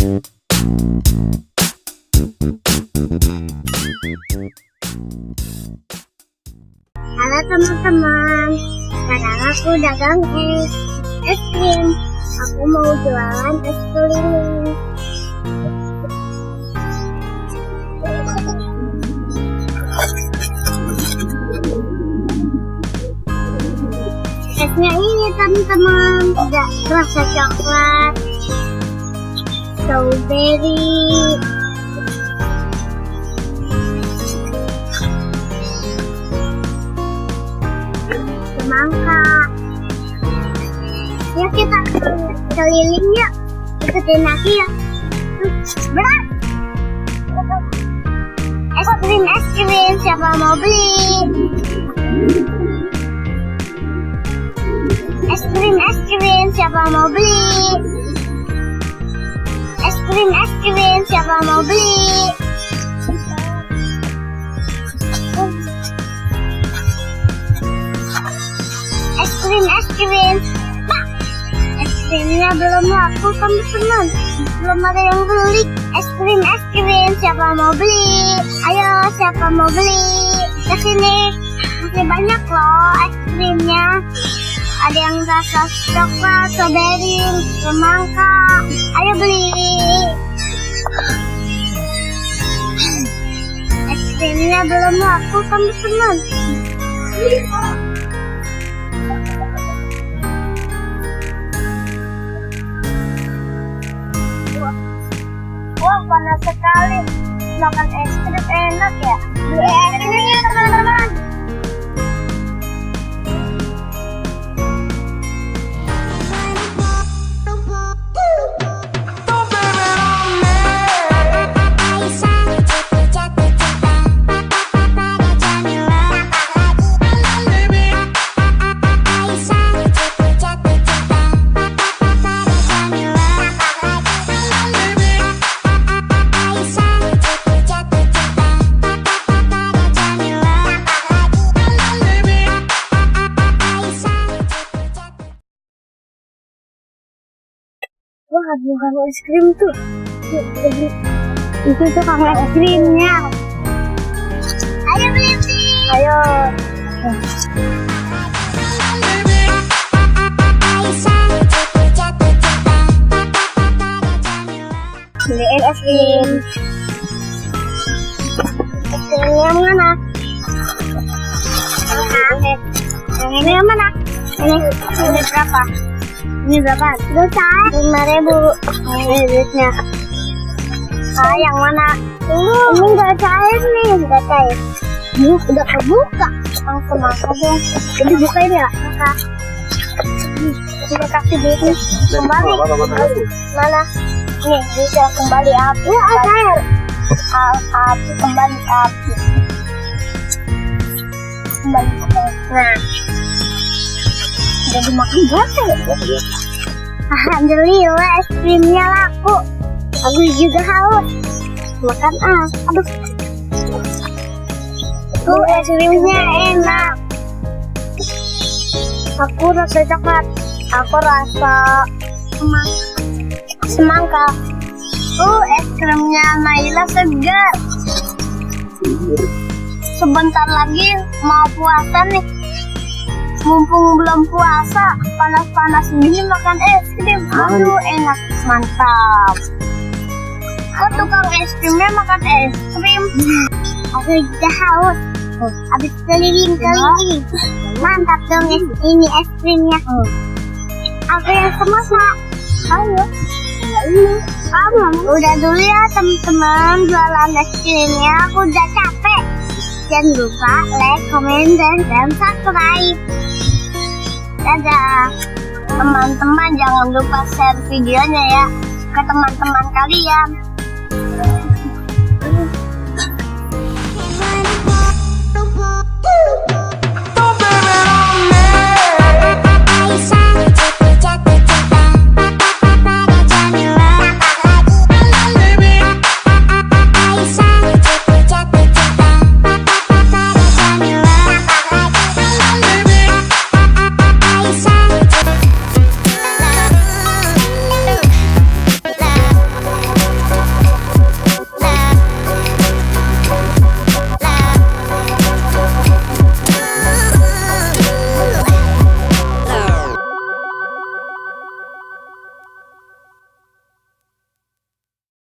Halo teman-teman, sekarang aku dagang es krim. Aku mau jualan es keliling. Esnya ini teman-teman, ada rasa coklat, strawberry, semangka. Ya kita keliling ya, ikutin aku ya. Berat. Es krim, siapa mau beli? Es krim, siapa mau beli? Es krim, siapa mau beli? Es krim. Pak, es krimnya belum laku teman-teman. Belum ada yang beli. Es krim, siapa mau beli? Ayo, siapa mau beli? Kesini, masih banyak loh es krimnya. Ada yang rasa coklat, strawberry, semangka. Ayo beli. Es krimnya belum laku teman-teman. Wah, panas sekali. Makan es krim enak ya. Beli es krimnya teman-teman. Wah, bukan es krim tuh. Itu tukang es krimnya. Ayo beli. Ayo. Beliin es krim. Es krimnya mana? Yang ini yang mana? Ini berapa? Ini berapa? Dosa 5.000. Ini duitnya. Yang mana? Ini nggak cair nih, nggak cair. Udah kebuka. Langsung makan dong. Jadi bukain ya? Maka. Kita kasih duit nih. Kembali. Mana? Nih, bisa kembali api. Ya, cair. Api kembali api. Kembali. Nah. Udah dimakan berapa ya? Alhamdulillah es krimnya laku. Aku juga haus. Makan aduh. Tuh es krimnya enak. Aku rasa coklat. Aku rasa semangka. Es krimnya Naila segar. Sebentar lagi mau puasa nih. Mumpung belum puasa, panas-panas gini makan es krim. Aduh, enak, mantap. Kok tukang es krimnya makan es krim? Aku juga haus. Habis keliling. Mantap dong ini es krimnya. Aku yang semasa. Ayo. Udah dulu ya teman-teman jualan es krimnya. Aku udah capek. Jangan lupa like, comment, dan subscribe. Dadah. Teman-teman jangan lupa share videonya ya ke teman-teman kalian.